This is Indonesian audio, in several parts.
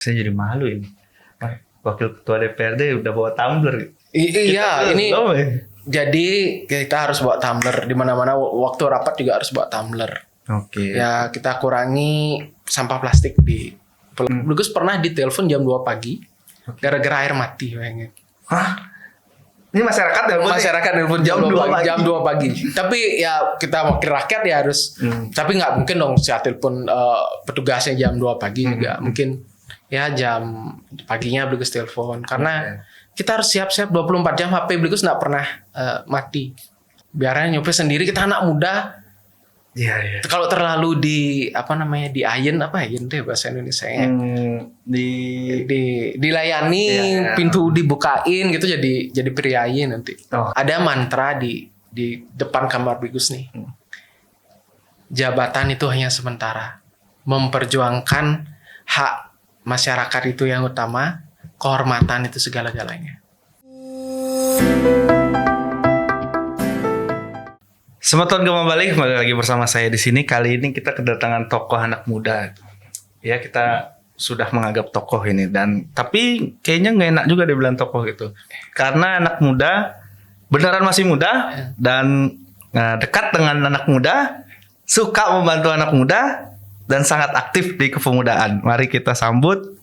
Saya jadi malu ini. Wakil Ketua DPRD udah bawa tumbler. Iya, ini belum, ya? jadi kita harus bawa tumbler di mana-mana. Waktu rapat juga harus bawa tumbler. Oke. Ya kita kurangi sampah plastik di. Bagus pernah ditelepon jam 2 pagi gara-gara air mati, bayangin. Hah? Ini masyarakat nelpon jam 2 pagi. Jam 2 pagi. Tapi ya kita wakil rakyat ya harus. Tapi nggak mungkin dong saya telepon petugasnya jam 2 pagi juga. Mungkin ya jam paginya Bligus telepon karena kita harus siap-siap 24 jam. HP Bligus nggak pernah mati. Biarnya nyopir sendiri, kita anak muda. Iya. Kalau terlalu diayen deh bahasa Indonesia nya. Dilayani, iya. pintu dibukain gitu, jadi priayi nanti. Oh. Ada mantra di depan kamar Bligus nih. Jabatan itu hanya sementara. Memperjuangkan hak masyarakat itu yang utama, kehormatan itu segala-galanya. Selamat tahun kembali lagi bersama saya di sini. Kali ini kita kedatangan tokoh anak muda. Ya, kita sudah menganggap tokoh ini tapi kayaknya nggak enak juga dibilang tokoh gitu. Karena anak muda beneran masih muda dan dekat dengan anak muda, suka membantu anak muda dan sangat aktif di kepemudaan. Mari kita sambut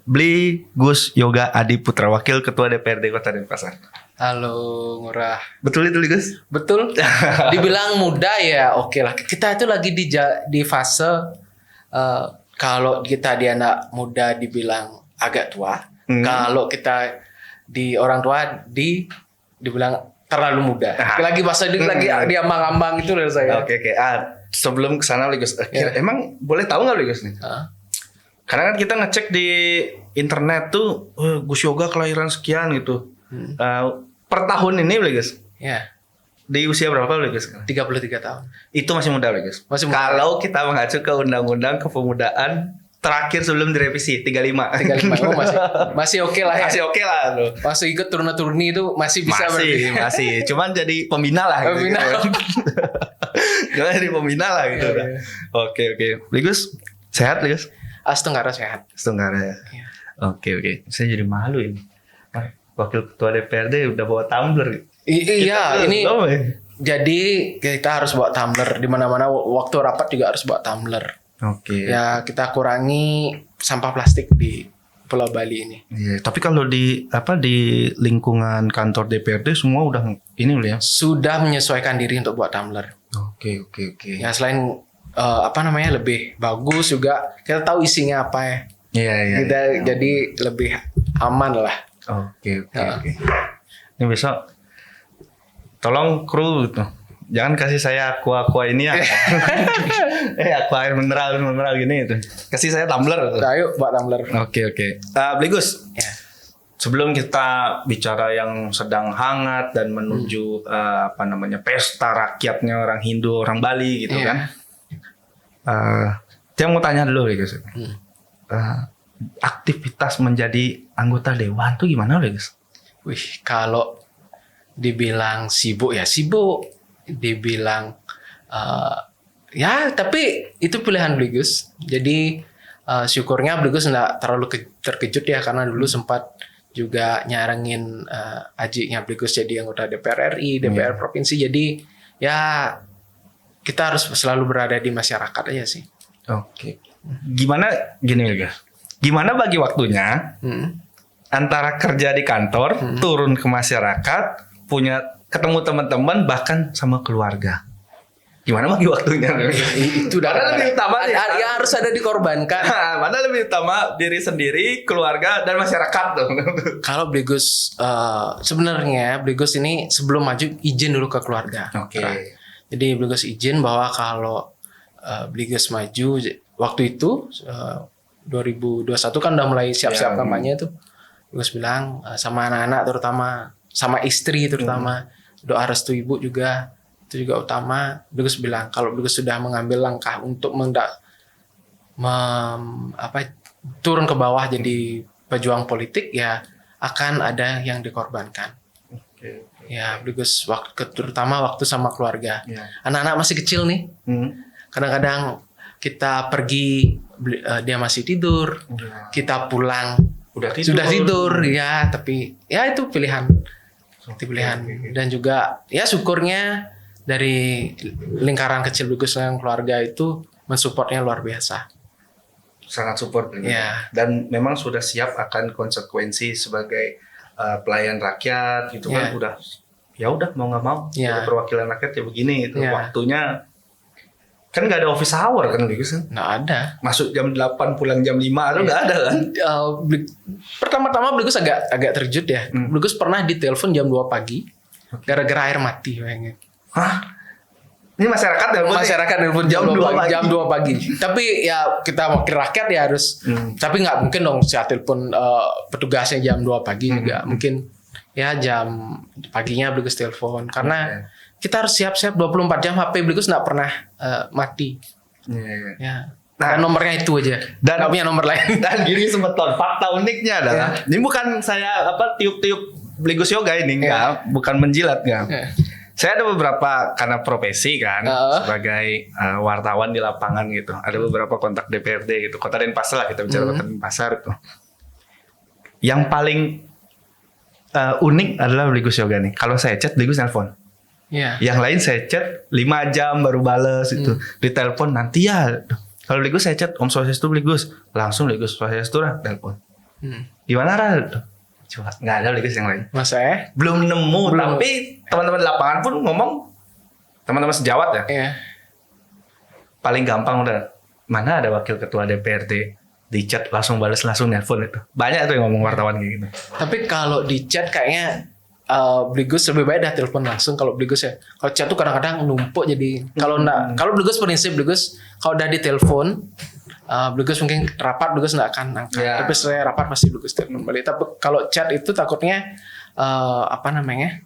Bligus Yoga Adi Putra, Wakil Ketua DPRD Kota Denpasar. Halo Ngurah. Betul itu, Gus? Betul. Dibilang muda ya oke lah. Kita itu lagi di fase kalau kita di anak muda dibilang agak tua. Kalau kita di orang tua dibilang terlalu muda. Lagi bahasa lagi di ambang-ambang itu dari saya. Oke. Sebelum kesana, Gus, emang boleh tahu nggak, Gus nih? Karena kan kita ngecek di internet tuh, Gus Yoga kelahiran sekian gitu. Per tahun ini, Gus. Ya. Di usia berapa, Gus? 33 tahun. Itu masih muda, Gus. Masih muda. Kalau kita mengacu ke Undang-Undang Kepemudaan terakhir sebelum direvisi 35. 35. Oh, masih oke lah ya. Masih oke lah loh. Masih ikut turun-turuni itu masih bisa masih. Cuman jadi pembina lah gitu. Cuman jadi pembina lah gitu. Iya. Oke. Gus, sehat, Gus? Setengah sehat. Setengah ya. Iya. Oke. Saya jadi malu ini. Wakil Ketua DPRD udah bawa tumbler. Iya, ini belum, ya? Jadi kita harus bawa tumbler di mana-mana. Waktu rapat juga harus bawa tumbler. Oke. Ya kita kurangi sampah plastik di Pulau Bali ini. Iya, tapi kalau di lingkungan kantor DPRD semua udah ini loh ya. Sudah menyesuaikan diri untuk buat tumbler. Oke. Ya selain lebih bagus juga, kita tahu isinya apa ya. Iya. Kita jadi lebih aman lah. Oke. Ini besok tolong kru gitu. Jangan kasih saya aqua ini ya. Aqua air mineral gini gitu. Kasih saya tumbler gitu. Ayo buat tumbler. Oke. Bligus. Ya. Sebelum kita bicara yang sedang hangat dan menuju pesta rakyatnya orang Hindu, orang Bali gitu kan. Saya mau tanya dulu, Bligus. Aktivitas menjadi anggota dewan tuh gimana, Bligus? Wih, kalau dibilang sibuk ya sibuk, dibilang tapi itu pilihan Bligus. Jadi syukurnya Bligus nggak terlalu terkejut ya, karena dulu sempat juga nyarengin adiknya Bligus jadi anggota DPR RI, DPR provinsi. Jadi ya kita harus selalu berada di masyarakat aja sih. Oke. Gimana bagi waktunya antara kerja di kantor, turun ke masyarakat, ketemu teman-teman, bahkan sama keluarga? Gimana bagi waktunya? Itu mana lebih utama ya harus ada dikorbankan. Mana lebih utama diri sendiri, keluarga, dan masyarakat dong? Kalau Bligus sebenarnya Bligus ini sebelum maju izin dulu ke keluarga. Oke. Jadi Bligus izin bahwa kalau Bligus maju waktu itu 2021 kan udah mulai siap-siap kampanye itu. Bligus bilang sama anak-anak terutama, sama istri terutama, doa restu ibu juga itu juga utama. Bligus bilang kalau Bligus sudah mengambil langkah untuk turun ke bawah jadi pejuang politik, ya akan ada yang dikorbankan. Ya Bligus terutama waktu sama keluarga. Anak-anak masih kecil nih. Kadang-kadang kita pergi dia masih tidur, kita pulang sudah tidur ya, tapi ya itu pilihan. Dan juga ya syukurnya dari lingkaran kecil Bligus yang keluarga itu mensupportnya luar biasa. Sangat support Ya. Dan memang sudah siap akan konsekuensi sebagai pelayan rakyat gitu kan, udah ya udah mau nggak mau Ya. perwakilan rakyat ya begini itu Ya. waktunya kan nggak ada office hour kan Bligus kan, Nggak ada. masuk jam 8 pulang jam 5 itu nggak ada kan. Pertama-tama Bligus agak terkejut ya. Bligus pernah ditelepon jam 2 pagi gara-gara air mati, bayangin. Hah? Ini masyarakat telepon Masyarakat telepon jam 2 pagi. Tapi ya kita wakil rakyat ya harus. Tapi nggak mungkin dong saya telepon petugasnya jam 2 pagi juga. Mungkin ya jam paginya Bligus telepon karena kita harus siap-siap 24 jam. HP Bligus nggak pernah mati. Ya. Nah, Dan nomornya itu aja. Dan- Nggak punya nomor lain. Dan gini Semeton, fakta uniknya adalah ini bukan saya tiup-tiup Bligus Yoga ini enggak, bukan menjilat enggak. Saya ada beberapa karena profesi kan sebagai wartawan di lapangan gitu. Ada beberapa kontak DPRD gitu, Kota Denpasar lah, kita bicara Kota Denpasar itu. Yang paling unik adalah Bligus Yoga nih. Kalau saya chat Bligus nelpon. Iya. Yang lain saya chat 5 jam baru bales itu. Ditelepon nanti ya. Kalau Bligus saya chat Om Swastiastu Bligus, langsung Bligus Swastiastu lah telepon. Gimana Ral? Coba nggak ada Bligus yang lain. Masa ya? Belum nemu, tapi teman-teman di lapangan pun ngomong, teman-teman sejawat ya, Iya. paling gampang udah mana ada wakil ketua DPRD di chat langsung balas langsung nelpon itu. Banyak tuh yang ngomong wartawan kayak gitu. Tapi kalau di chat kayaknya Bligus lebih baik dah telepon langsung. Kalau Bligus ya, kalau chat tuh kadang-kadang numpuk jadi. Kalau enggak, kalau Bligus prinsip Bligus kalau udah ditelepon, Bligus mungkin rapat Bligus nggak akan angkat. Ya. Tapi setelah rapat pasti Bligus telepon balik. Tapi kalau chat itu takutnya apa namanya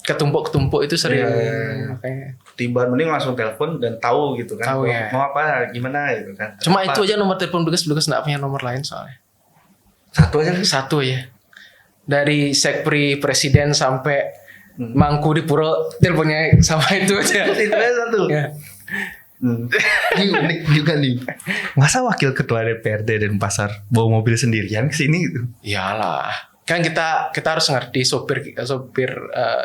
ketumpuk-ketumpuk itu sering. Makanya. Tiba mending langsung telepon dan tahu gitu kan. Tahu mau, ya. mau apa gimana gitu kan. Cuma Apa? itu aja nomor telepon Bligus nggak punya nomor lain soalnya. Satu aja. Satu ya. Dari sekpri presiden sampai mangku di pura teleponnya sama itu aja. Itu aja satu. Ya. Ini unik juga nih. Masa wakil ketua DPRD Denpasar bawa mobil sendirian ke sini gitu? Iyalah. Kan kita harus ngerti sopir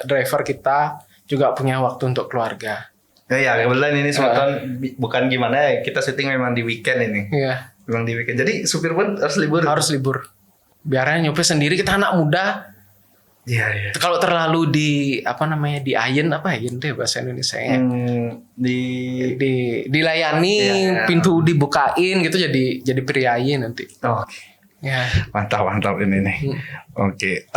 driver kita juga punya waktu untuk keluarga. Ya kebetulan ini Semeton bukan gimana ya, kita syuting memang di weekend ini. Iya. Memang di weekend. Jadi supir pun harus libur. Harus libur. Biarnya nyopir sendiri, kita anak muda. Iya. Kalau terlalu diayen deh bahasa Indonesia ya. Dilayani, Iya. pintu dibukain gitu jadi priayin nanti. Oke. Ya. Mantap ini nih. Oke.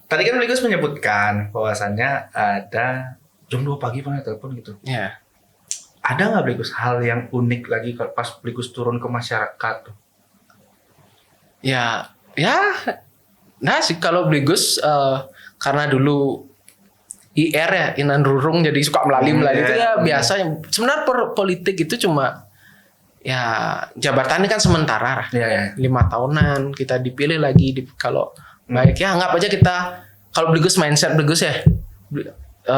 Tadi kan Bligus menyebutkan bahwasannya ada jam 2 pagi pernah telepon gitu. Ya. Ada nggak Bligus hal yang unik lagi kalau pas Bligus turun ke masyarakat tuh? Ya. Nah sih kalau Bligus karena dulu IR ya, Inan Rurung, jadi suka melalui itu ya biasa. Sebenarnya politik itu cuma ya jabatannya kan sementara lah. Iya. 5 tahunan kita dipilih lagi kalau baik ya anggap aja kita kalau Bligus mindset Bligus ya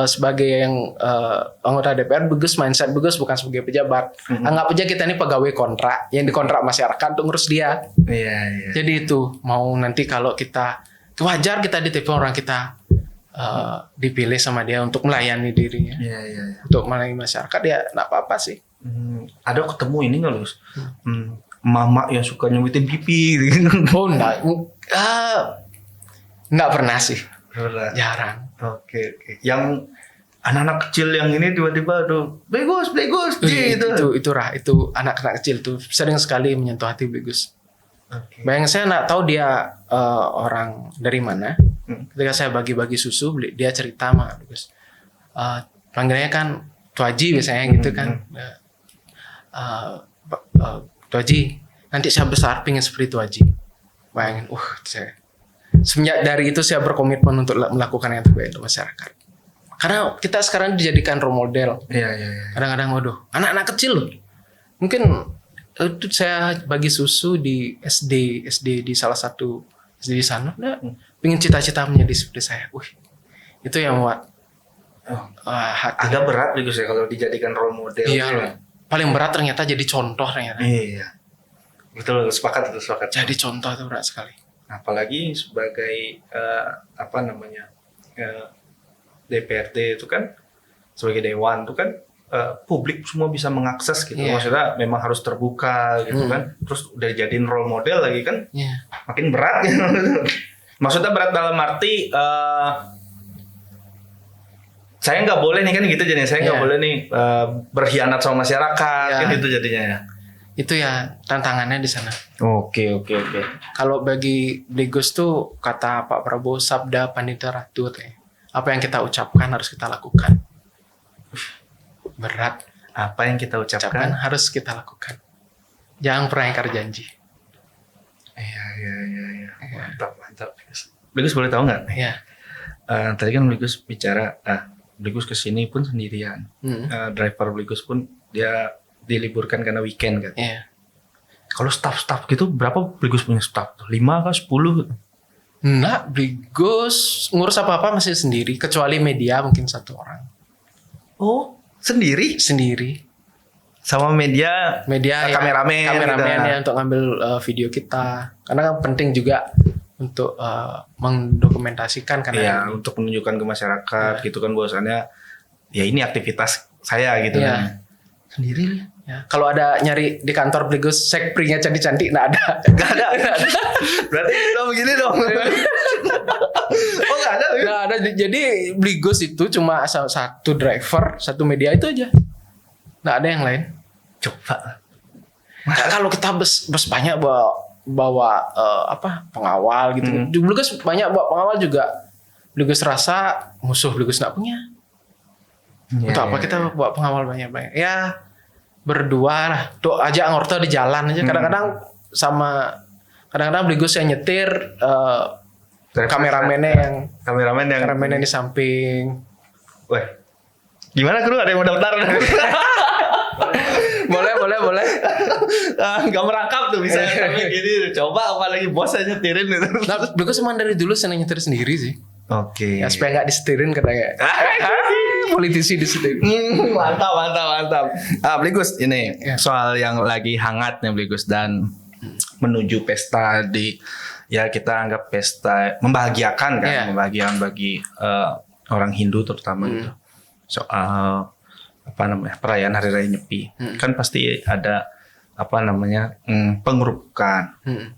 sebagai yang anggota DPR Bligus mindset Bligus bukan sebagai pejabat. Anggap aja kita ini pegawai kontrak yang dikontrak masyarakat untuk ngurus dia. Iya. Jadi itu mau nanti kalau kita wajar kita ditelepon orang kita dipilih sama dia untuk melayani dirinya. Iya. Untuk melayani masyarakat ya nggak apa-apa sih. Ada ketemu ini nggak Lus? Mama yang suka nyumitin pipi gitu. Oh nggak pernah sih. Jarang. Oke. Yang anak-anak kecil yang ini tiba-tiba aduh Bligus gitu. Itu anak-anak kecil tuh sering sekali menyentuh hati Bligus. Oke. Bayang saya nggak tahu dia orang dari mana. Ketika saya bagi-bagi susu, dia cerita sama Bligus. Panggilnya kan Tuaji biasanya gitu kan. Tuaji, nanti saya besar pengen seperti Tuaji. Bayangin, saya semenjak dari itu saya berkomitmen untuk melakukan yang terbaik untuk masyarakat. Karena kita sekarang dijadikan role model. Iya. Kadang-kadang anak-anak kecil loh. Mungkin itu saya bagi susu di SD di salah satu SD di sana. Pengen cita-cita menjadi seperti saya. Itu yang buat hati. Agak berat Bligus ya kalau dijadikan role model. Iya loh. paling berat ternyata jadi contoh ternyata. Iya. Betul, sepakat. Jadi contoh itu berat sekali. Apalagi sebagai DPRD itu kan sebagai dewan itu kan publik semua bisa mengakses gitu. Iya. Maksudnya memang harus terbuka gitu kan. Terus udah jadiin role model lagi kan. Iya. Makin berat gitu. Maksudnya berat dalam arti saya nggak boleh nih kan gitu jadinya. Saya nggak Iya. boleh nih berkhianat sama masyarakat Iya. kan itu jadinya ya. Itu ya tantangannya di sana. Oke. Kalau bagi Bligos tuh kata Pak Prabowo sabda Pandita Ratu katanya. Apa yang kita ucapkan harus kita lakukan. Berat. Apa yang kita Ucapkan ucapkan? harus kita lakukan. Jangan pernah ingkar janji. Iya. Mantap. Bligus boleh tahu nggak? Iya. Tadi kan Bligus bicara, Bligus kesini pun sendirian. Driver Bligus pun dia diliburkan karena weekend kan. Iya. Kalau staff gitu berapa Bligus punya staff? 5 kah 10? Nah, Bligos ngurus apa-apa masih sendiri. Kecuali media mungkin 1 orang. Oh, sendiri? Sendiri. Sama media kameramen gitu. ya untuk ngambil video kita. Karena kan penting juga untuk mendokumentasikan karena Iya, untuk menunjukkan ke masyarakat gitu kan bahwasannya ya ini aktivitas saya gitu Iya. kan. Sendiri ya, kalau ada nyari di kantor Bligos sekprinya cantik-cantik nggak ada. Gak ada. Berarti lo begini dong. Oh gak ada. Nggak ada. Jadi Bligos itu cuma satu driver, satu media itu aja. Nggak ada yang lain. Coba. Kalau kita bus banyak bawa pengawal gitu. Bligos banyak bawa pengawal juga. Bligos rasa musuh Bligos nggak punya. Untuk apa kita bawa pengawal banyak-banyak? Ya berdua lah. Tuh aja ngorto di jalan aja. Kadang-kadang Bligos yang nyetir, kameramen yang di samping. Wah, gimana kru? Ada yang mau daftar? boleh. Gak merangkap tuh bisa sampai gini. Coba apalagi bos aja nyetirin gitu. Nah, Bligos emang dari dulu senang nyetir sendiri sih. Oke. Ya supaya nggak disetirin katanya. Politisi disetirin. Mantap. Bligus ini Ya. soal yang lagi hangat nih Bligus dan menuju pesta kita anggap pesta membahagiakan kan, Ya. membahagiakan bagi orang Hindu terutama gitu. Soal perayaan Hari Raya Nyepi. Kan pasti ada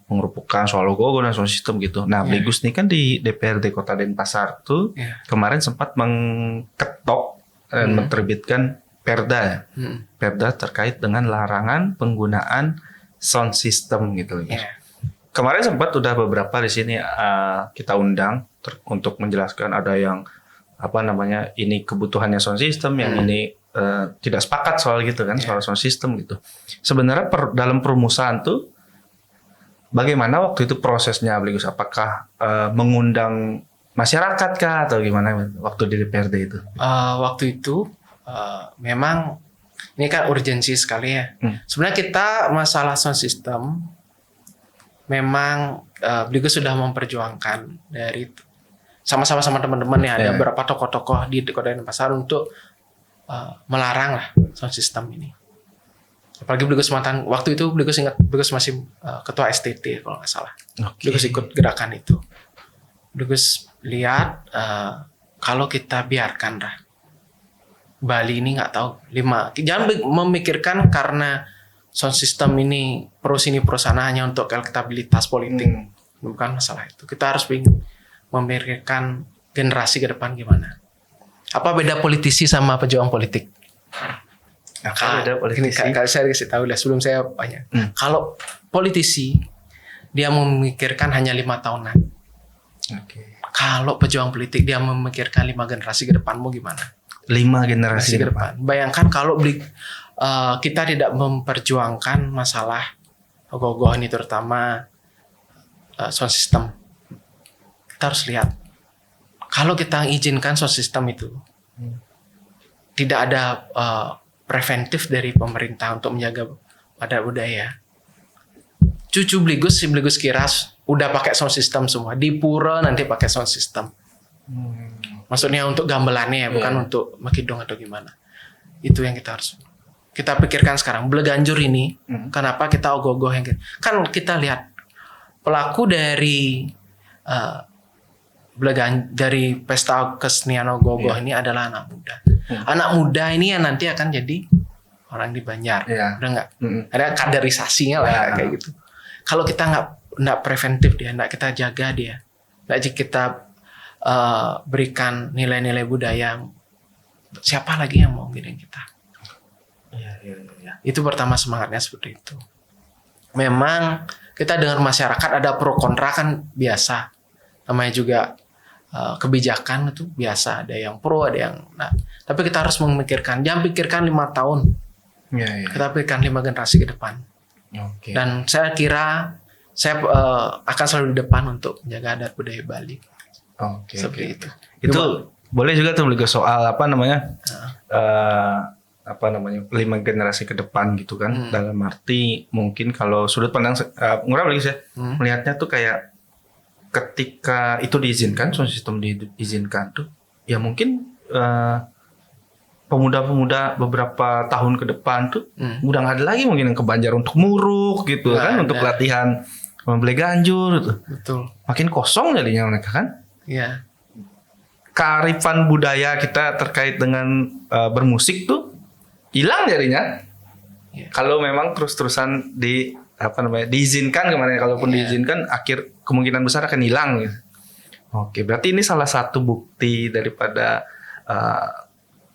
pengerupukan soal logo dan soal sistem gitu. Nah, Bligus nih kan di DPRD Kota Denpasar tuh kemarin sempat mengketok dan menerbitkan perda terkait dengan larangan penggunaan sound system gitu. Kemarin sempat udah beberapa di sini kita undang untuk menjelaskan ada yang ini kebutuhannya sound system, yang ini tidak sepakat soal gitu kan, soal sound system gitu. Sebenarnya dalam perumusan tuh bagaimana waktu itu prosesnya Bligus? Apakah mengundang masyarakat kah atau gimana waktu di DPRD itu? Waktu itu memang ini kan urgensi sekali ya. Sebenarnya kita masalah sound system memang Bligus sudah memperjuangkan dari sama-sama teman-teman ya. Ada beberapa tokoh-tokoh di Kota Denpasar untuk melarang lah sound system ini. Apalagi Bligus mantan waktu itu Bligus masih ketua STT kalau nggak salah. Bligus ikut gerakan itu. Bligus lihat kalau kita biarkan lah Bali ini nggak tahu jangan memikirkan karena sound system ini pro sini pro sana hanya untuk elektabilitas politik. Bukan masalah itu. Kita harus memikirkan generasi ke depan gimana. Apa beda politisi sama pejuang politik? Beda politisi? Kalau saya kasih tahu lah sebelum saya banyak. Kalau politisi dia memikirkan hanya 5 tahunan. Kalau pejuang politik dia memikirkan 5 generasi ke depan, mau gimana? 5 generasi ke depan. Bayangkan kalau kita tidak memperjuangkan masalah ogoh-ogoh ini terutama sound system. Kita harus lihat kalau kita izinkan sound system itu tidak ada preventif dari pemerintah untuk menjaga pada budaya. Cucu Bligus Kiras udah pakai sound system semua. Di pura nanti pakai sound system. Maksudnya untuk gamelannya ya, bukan untuk makidong atau gimana. Itu yang kita harus. kita pikirkan sekarang, Bleganjur ini, kenapa kita ogoh-ogoh yang kan kita lihat pelaku dari dari pesta kesenian ogoh-ogoh ini adalah anak muda. Anak muda ini yang nanti akan jadi orang di Banjar, udah nggak? Ada kaderisasinya lah kayak gitu. Kalau kita nggak preventif dia, nggak kita jaga dia, nggak kita berikan nilai-nilai budaya, siapa lagi yang mau giring kita? Itu pertama semangatnya seperti itu. Memang kita dengan masyarakat ada pro kontra kan biasa. Namanya juga kebijakan itu biasa. Ada yang pro, ada yang tapi kita harus memikirkan. Jangan pikirkan 5 tahun. Kita pikirkan 5 generasi ke depan. Dan saya kira saya akan selalu di depan untuk menjaga adat budaya Bali. Seperti itu. Itu boleh juga tuh soal apa namanya? 5 generasi ke depan gitu kan. Dalam arti mungkin kalau sudut pandang ngurang lagi saya melihatnya tuh kayak ketika itu diizinkan, sistem diizinkan tuh ya mungkin pemuda-pemuda beberapa tahun ke depan tuh udah nggak ada lagi mungkin yang ke Banjar untuk muruk gitu kan, untuk latihan Bleganjur gitu. Betul. Makin kosong jadinya mereka kan. Iya. Kearifan budaya kita terkait dengan bermusik tuh hilang jadinya. Kalau memang terus-terusan diizinkan kemarin, kalaupun diizinkan akhir kemungkinan besar akan hilang gitu. Oke, berarti ini salah satu bukti daripada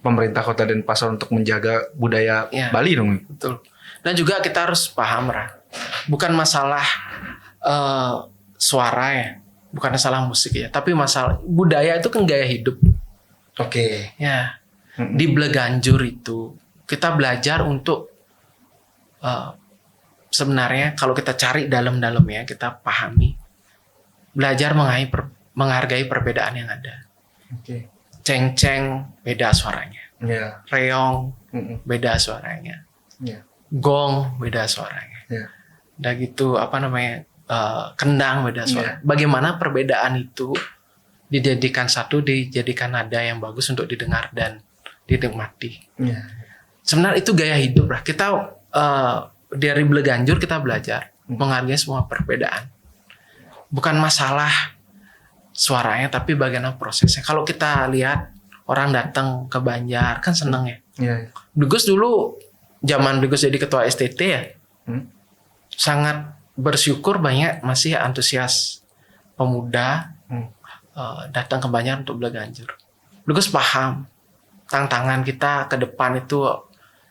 pemerintah Kota Denpasar untuk menjaga budaya Bali dong. Betul. Dan juga kita harus paham bukan masalah suara ya, bukan masalah musik ya, tapi masalah budaya itu kan gaya hidup. Ya. Di Bleganjur itu kita belajar untuk sebenarnya kalau kita cari dalam-dalamnya, kita pahami, belajar menghargai perbedaan yang ada. Ceng-ceng beda suaranya, reong beda suaranya, gong beda suaranya, dan gitu kendang beda suara. Bagaimana perbedaan itu dijadikan satu, dijadikan nada yang bagus untuk didengar dan dinikmati. Sebenarnya itu gaya hidup lah. Kita dari Bleganjur kita belajar menghargai semua perbedaan. Bukan masalah suaranya, tapi bagaimana prosesnya. Kalau kita lihat orang datang ke Banjar kan seneng ya. Blegus dulu zaman Blegus jadi ketua STT ya, sangat bersyukur banyak masih antusias pemuda datang ke Banjar untuk Bleganjur. Blegus paham tantangan kita ke depan itu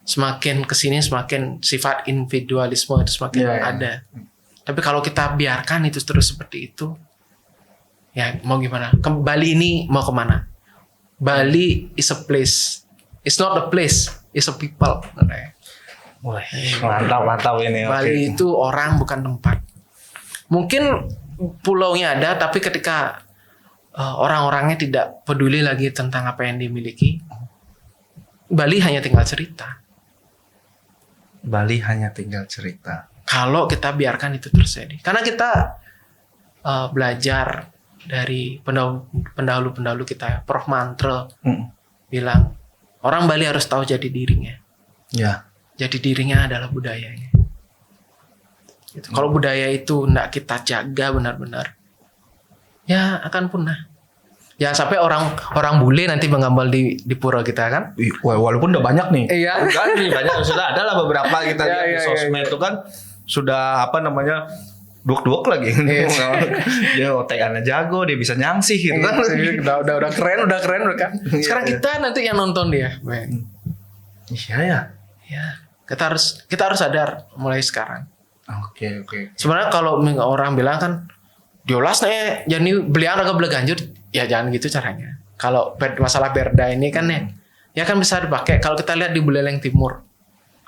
semakin kesini semakin sifat individualisme itu semakin ada. Tapi kalau kita biarkan itu terus seperti itu, ya mau gimana? Bali ini mau kemana? Bali is a place. It's not a place, it's a people. Mantap ini. Bali itu orang bukan tempat. Mungkin pulaunya ada, tapi ketika orang-orangnya tidak peduli lagi tentang apa yang dimiliki, Bali hanya tinggal cerita. Kalau kita biarkan itu terjadi. Karena kita belajar dari pendahulu-pendahulu kita, Prof. Mantre bilang, orang Bali harus tahu jati dirinya. Jati dirinya adalah budayanya. Gitu. Kalau budaya itu tidak kita jaga benar-benar, ya akan punah. Jangan sampai orang bule nanti menggambal di pura kita kan. Walaupun udah banyak nih. Iya. Kan banyak sudah ada lah beberapa kita lihat di sosmed itu kan sudah duak-duak lagi. Dia otekannya jago, dia bisa nyangsih gitu kan. Udah keren kan. Sekarang kita nanti yang nonton dia. Iya ya. Ya, kita harus sadar mulai sekarang. Oke. Sebenarnya kalau orang bilang kan diolas nih, jadi belian agak Bleganjur, ya jangan gitu caranya. Kalau masalah perda ini kan ya kan bisa dipakai. Kalau kita lihat di Buleleng Timur,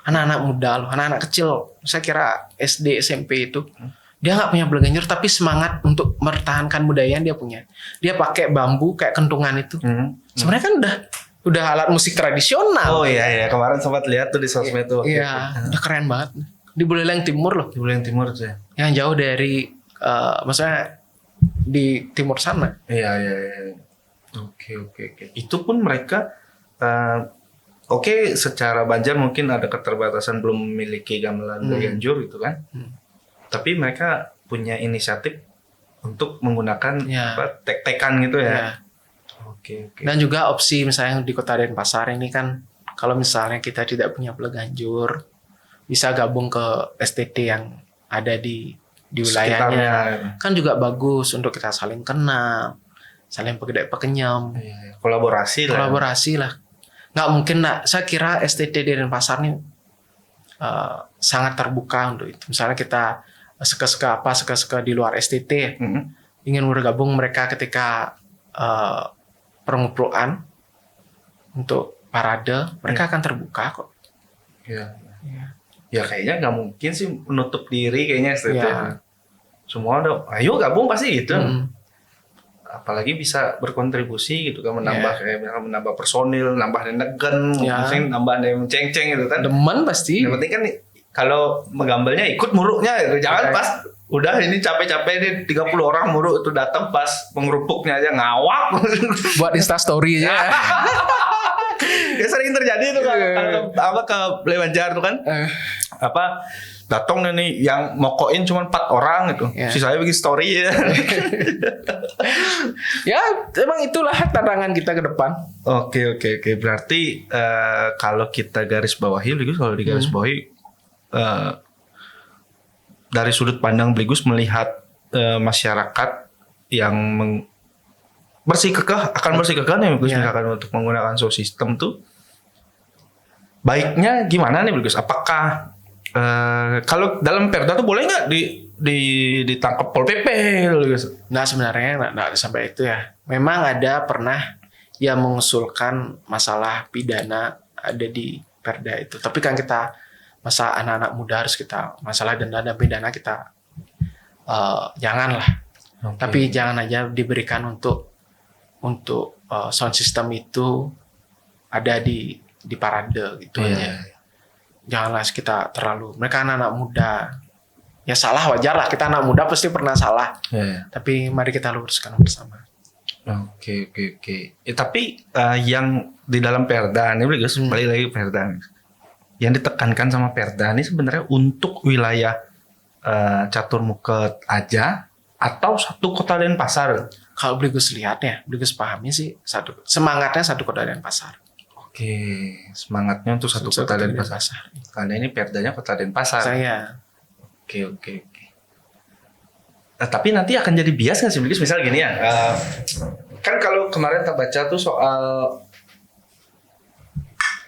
anak-anak muda loh, anak-anak kecil, saya kira SD SMP itu, dia nggak punya Bleganjur tapi semangat untuk mempertahankan budaya yang dia punya. Dia pakai bambu kayak kentungan itu. Sebenarnya kan udah alat musik tradisional. Oh iya, kemarin sempat lihat tuh di sosmed tuh. Iya, udah keren banget. Di Buleleng Timur loh. Di Buleleng Timur tuh ya. Yang jauh dari maksudnya di timur sana. Iya. Oke. Itu pun mereka oke, secara Banjar mungkin ada keterbatasan belum memiliki gamelan Ganjur gitu kan. Tapi mereka punya inisiatif untuk menggunakan Ya. tek-tekan gitu ya. Ya. Oke. Dan juga opsi misalnya di Kota Denpasar ini kan, kalau misalnya kita tidak punya bola Ganjur, bisa gabung ke STT yang ada di Sekitarnya. wilayahnya. Kan juga bagus untuk kita saling kenal, saling pekenyam, Iya, kolaborasi lah. kolaborasi lah. Nggak mungkin lah. Saya kira STT di Denpasar ini sangat terbuka untuk itu. Misalnya kita suka-suka di luar STT ingin bergabung mereka ketika perngupluan untuk parade, mereka akan terbuka kok. Iya. Iya. Ya kayaknya nggak mungkin sih menutup diri kayaknya STT. Iya. Semua udah, ayo gabung pasti gitu. Apalagi bisa berkontribusi gitu kan, menambah Iya. kayak misalkan menambah personil, nambah negen, Iya. mungkin nambah ceng-ceng gitu kan. Demen pasti. Yang penting kan kalau menggambalnya ikut muruknya gitu. Jangan Oke. pas udah ini capek-capek ini 30 orang muruk itu datang pas pengerupuknya aja ngawak. Buat Insta story aja. Ya sering terjadi tuh kan. Iya. Kalau apa ke Banjar tuh kan. Apa datang nih yang mokoin cuma 4 orang gitu. Iya. Sisanya bikin story ya. Ya, emang itulah tantangan kita ke depan. Oke. Berarti kalau kita garis bawahi, Bligus, kalau di garis bawahi dari sudut pandang Bligus melihat masyarakat yang bersikukuh nih Bligus, Iya. misalkan untuk menggunakan sound system tuh baiknya gimana nih Bligus? Apakah kalau dalam Perda tuh boleh nggak ditangkap Pol PP Bligus? Nah, sebenarnya nggak sampai itu ya. Memang ada pernah yang mengusulkan masalah pidana ada di Perda itu. Tapi kan kita masa anak-anak muda harus kita masalah denda dan pidana kita janganlah. Oke. Tapi jangan aja diberikan untuk sound system itu ada di parade gitu Iya. aja. Janganlah kita terlalu. Mereka anak-anak muda. Ya salah wajar lah. Kita anak muda pasti pernah salah. Iya. Tapi mari kita luruskan bersama. Oke. Tapi yang di dalam Perda ini Bligus, balik lagi ke Perda. Yang ditekankan sama Perda ini sebenarnya untuk wilayah Catur Muket aja atau satu Kota Denpasar? Kalau Bligus lihat ya, Bligus pahami sih semangatnya satu Kota Denpasar. Oke, semangatnya untuk satu Kota Denpasar. Karena ini Perdanya Kota Denpasar. Saya. Oke. Nah, tapi nanti akan jadi bias nggak sih Bligus? Misal gini ya, kan kalau kemarin tak baca tuh soal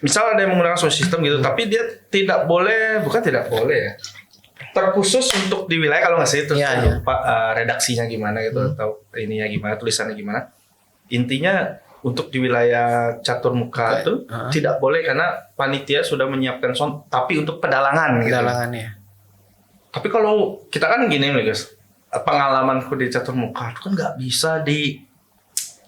misal ada yang menggunakan sound system gitu, tapi dia tidak boleh ya, terkhusus untuk di wilayah kalau nggak sih itu Iya, saya iya. lupa redaksinya gimana gitu atau ininya gimana, tulisannya gimana. Intinya untuk di wilayah Catur Muka itu tidak boleh karena panitia sudah menyiapkan sound, tapi untuk pedalangan gitu. Pedalangannya. Tapi kalau kita kan gini nih guys, pengalamanku di Catur Muka itu kan nggak bisa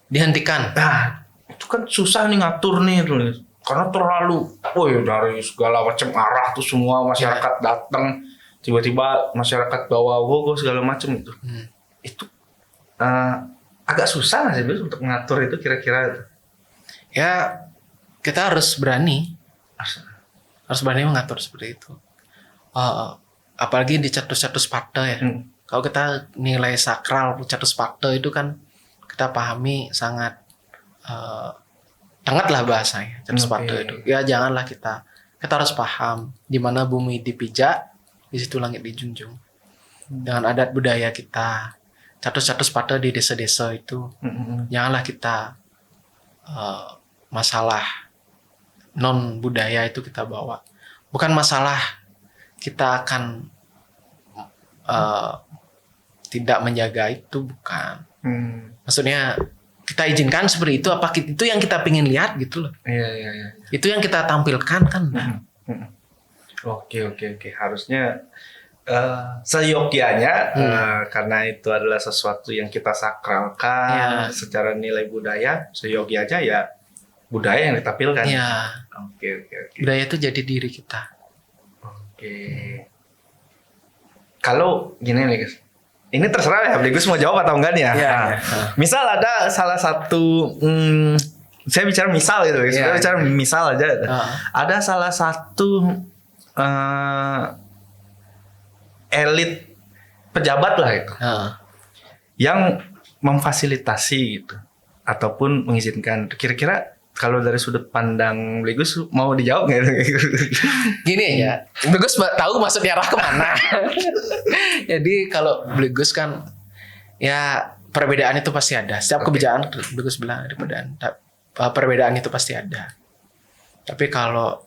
Dihentikan. nah itu kan susah nih ngatur nih tuh. Karena terlalu, dari segala macam arah tuh semua masyarakat datang, tiba-tiba masyarakat bawa wogo segala macam gitu. Itu agak susah nggak sih Bis, untuk mengatur itu kira-kira? Ya, kita harus berani. Harus berani mengatur seperti itu. Apalagi di catus-catus pakde ya. Kalau kita nilai sakral catus pakde itu kan kita pahami sangat hangatlah bahasanya catus pakde itu. Ya janganlah kita harus paham di mana bumi dipijak, di situ langit dijunjung. Dengan adat budaya kita, catus-catus pakde di desa-desa itu, janganlah kita masalah non budaya itu kita bawa. Bukan masalah kita akan tidak menjaga itu, bukan. Maksudnya kita izinkan seperti itu, apa itu yang kita pingin lihat gitu loh. Iya. Itu yang kita tampilkan kan. Oke. Harusnya seyogyanya karena itu adalah sesuatu yang kita sakralkan secara nilai budaya, seyogyanya ya budaya yang ditampilkan. Iya. Oke. Budaya itu jadi diri kita. Oke. Kalau gini nih guys, ini terserah ya, Bligus mau jawab atau enggak nih ya. Iya. Misal ada salah satu saya bicara misal gitu, Iya, saya bicara misal aja. Ada salah satu elit pejabat lah itu yang memfasilitasi gitu ataupun mengizinkan. Kira-kira kalau dari sudut pandang Bligus mau dijawab nggak? Gini aja, Bligus tahu maksudnya arah kemana. Jadi kalau Bligus kan ya perbedaan itu pasti ada. Setiap kebijakan Bligus bilang ada perbedaan itu pasti ada. Tapi kalau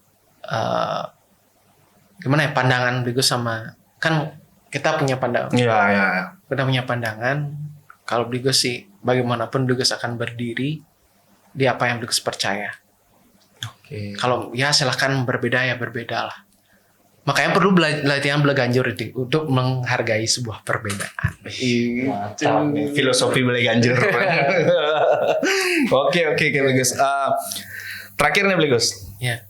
gimana ya pandangan Bligus sama kan kita punya pandangan. Iya. Kita punya pandangan. Kalau Bligus sih bagaimanapun Bligus akan berdiri di apa yang Bligus percaya. Oke. Kalau ya silahkan berbeda ya berbeda lah. Makanya perlu latihan belaganjur untuk menghargai sebuah perbedaan. Mantap nih, filosofi belaganjur. Oke Bligus. Terakhir nih Bligus. Ya.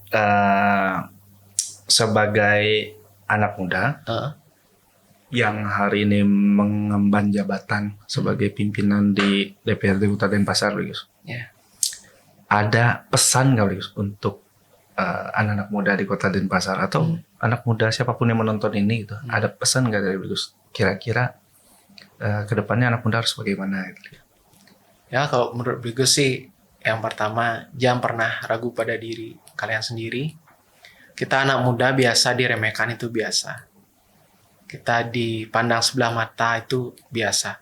Sebagai anak muda yang hari ini mengemban jabatan sebagai pimpinan di DPRD Kota Denpasar, Bligus. Ya. Ada pesan nggak Bligus untuk anak-anak muda di Kota Denpasar atau anak muda siapapun yang menonton ini gitu? Ada pesan nggak dari Bligus? Kira-kira kedepannya anak muda harus bagaimana? Gitu? Ya kalau menurut Bligus sih yang pertama jangan pernah ragu pada diri kalian sendiri. Kita anak muda biasa diremehkan itu biasa. Kita dipandang sebelah mata itu biasa.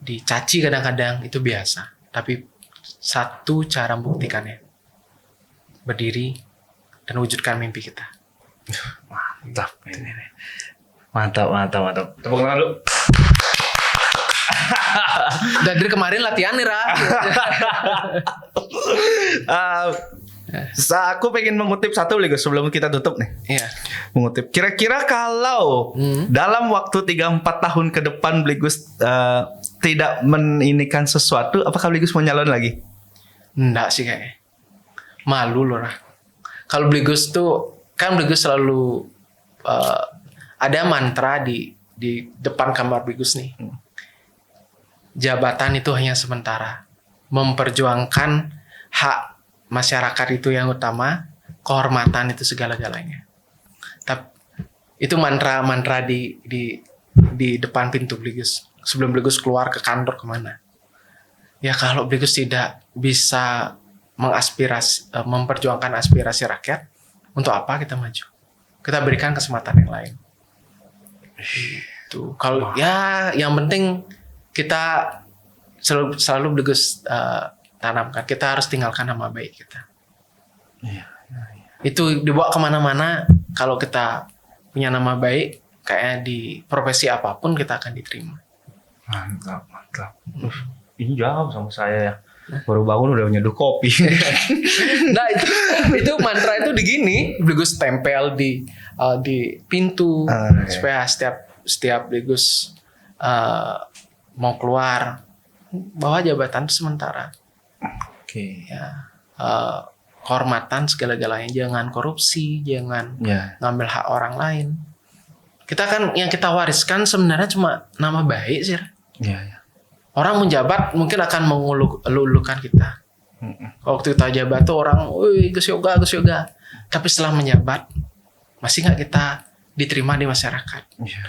Dicaci kadang-kadang itu biasa. Tapi satu cara membuktikannya. Berdiri dan wujudkan mimpi kita. Mantap ini. Mantap. Tepuk tangan dulu. Dan dari kemarin latihan nih, Ra. Aku pengen mengutip satu Bligus sebelum kita tutup nih. Iya. Mengutip. Kira-kira kalau dalam waktu 3-4 tahun ke depan Bligus tidak meninikan sesuatu, apakah Bligus mau nyalon lagi? Enggak sih kayaknya. Malu loh, Ra. Kalau Bligus tuh kan Bligus selalu ada mantra di depan kamar Bligus nih. Jabatan itu hanya sementara. Memperjuangkan hak masyarakat itu yang utama, kehormatan itu segala-galanya. Tapi itu mantra di depan pintu Bligus sebelum Bligus keluar ke kantor kemana. Ya kalau Bligus tidak bisa memperjuangkan aspirasi rakyat, untuk apa kita maju? Kita berikan kesempatan yang lain. Itu kalau ya yang penting kita selalu Bligus tanamkan, kita harus tinggalkan nama baik kita. Iya. Itu dibawa kemana-mana. Kalau kita punya nama baik, kayaknya di profesi apapun kita akan diterima. Mantap. Ini jauh sama saya ya. Baru bangun udah nyeduh kopi. Nah itu mantra itu digini, Bligus tempel di pintu supaya setiap Bligus mau keluar bahwa jabatan itu sementara. Oke. Ya, kehormatan segala-galanya, jangan korupsi, jangan ngambil hak orang lain. Kita kan yang kita wariskan sebenarnya cuma nama baik sih. Iya. Orang menjabat mungkin akan mengulu-ulukan kita. Waktu kita jabat tuh orang, wih Gus Yoga. Tapi setelah menjabat, masih nggak kita diterima di masyarakat. Iya.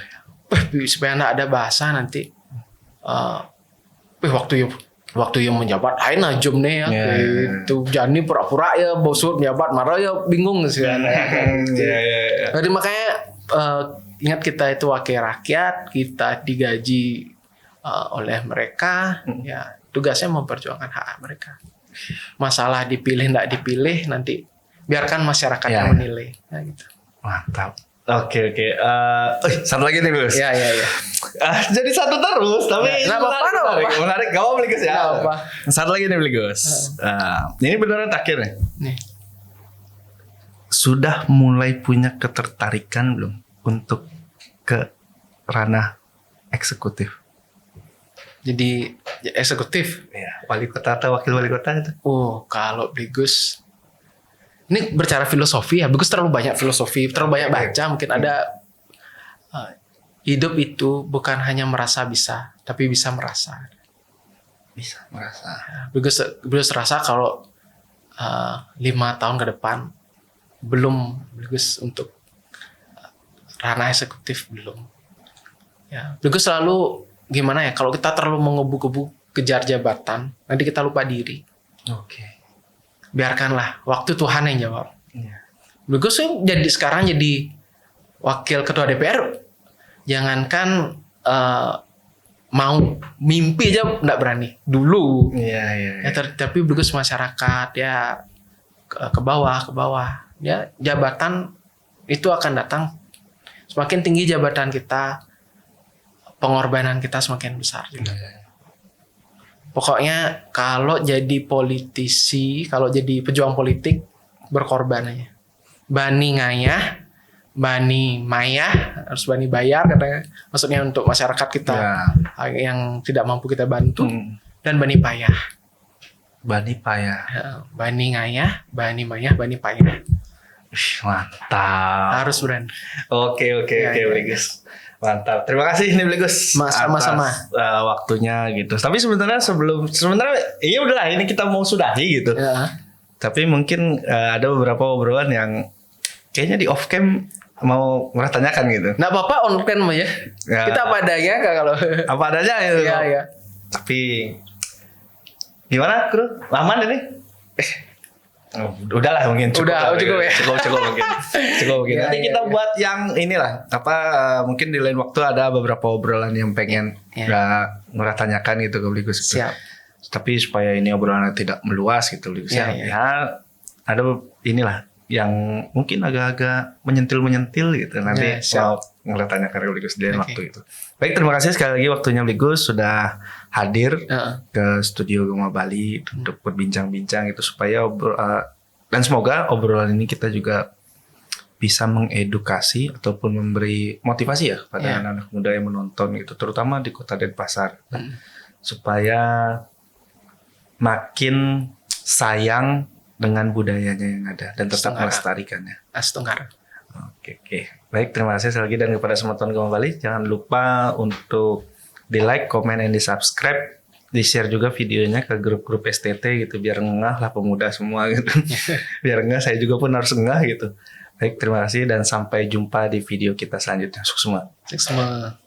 Supaya nggak ada bahasa nanti. Waktu yang menjabat, ayo najum nih ya. Itu Jani pura-pura ya, bosut menjabat, marah ya bingung sih. Jadi makanya ingat kita itu wakil rakyat, kita digaji oleh mereka, ya tugasnya memperjuangkan hak mereka. Masalah dipilih nggak dipilih nanti biarkan masyarakat yang menilai. Nah, gitu. Mantap. Oke. Satu lagi nih Gus. Iya. Jadi satu terus, tapi menarik. Gak apa Bligus ya. Satu lagi nih Bligus. Ini beneran terakhir nih. Sudah mulai punya ketertarikan belum untuk ke ranah eksekutif? Jadi eksekutif. Ya, wali kota atau wakil wali kota itu. Kalau Bligus ini bercara filosofi ya. Bligus terlalu banyak filosofi, terlalu banyak baca. Mungkin ada hidup itu bukan hanya merasa bisa, tapi bisa merasa. Bisa merasa. Bligus rasa kalau 5 tahun ke depan belum Bligus untuk ranah eksekutif belum. Ya, Bligus selalu gimana ya? Kalau kita terlalu mengebu-gebu kejar jabatan, nanti kita lupa diri. Oke. Biarkanlah waktu Tuhan yang jawab. Iya. Bligus tuh sekarang jadi wakil ketua DPR. Jangankan mau mimpi aja nggak berani dulu. Iya. Ya, tapi Bligus masyarakat ya ke bawah. Ya, jabatan itu akan datang. Semakin tinggi jabatan kita, pengorbanan kita semakin besar juga. Pokoknya kalau jadi politisi, kalau jadi pejuang politik, berkorban aja. Bani ngayah, bani mayah, harus bani bayar katanya. Maksudnya untuk masyarakat kita yang tidak mampu kita bantu, dan bani payah. Bani payah. Ya, bani ngayah, bani mayah, bani payah. Mantap. Harus berani. Oke, Bligus. Mantap. Terima kasih nih Bligus. Sama-sama. Waktunya gitu. Tapi sebenarnya iya udahlah ini kita mau sudahi gitu. Ya. Tapi mungkin ada beberapa obrolan yang kayaknya di off cam mau tanyakan gitu. Nggak apa-apa on cam aja. Ya. Kita apa adanya kalau Apa adanya gitu. Iya. Tapi gimana, Kru? Aman ini? Udahlah mungkin cukup ya. Cukup mungkin. Ya, Nanti kita buat yang inilah mungkin di lain waktu ada beberapa obrolan yang pengen Ngurah tanyakan gitu ke Bligus. Siap. Tapi supaya ini obrolannya tidak meluas gitu Bligus. Ya, ada inilah yang mungkin agak-agak menyentil gitu. Nanti mau Ngurah tanyakan ke Bligus di lain waktu itu. Baik, terima kasih sekali lagi waktunya Bligus sudah hadir ke studio Gema Bali untuk berbincang-bincang itu supaya dan semoga obrolan ini kita juga bisa mengedukasi ataupun memberi motivasi ya kepada anak-anak muda yang menonton gitu, terutama di Kota Denpasar supaya makin sayang dengan budayanya yang ada dan tetap melestarikannya. Astungkar. Oke. Baik, terima kasih sekali lagi dan kepada semua teman Gema Bali jangan lupa untuk di like, komen, dan di subscribe, di share juga videonya ke grup-grup STT gitu biar ngeh lah pemuda semua gitu. Biar ngeh, saya juga pun harus ngeh gitu. Baik, terima kasih dan sampai jumpa di video kita selanjutnya. Sukses semua.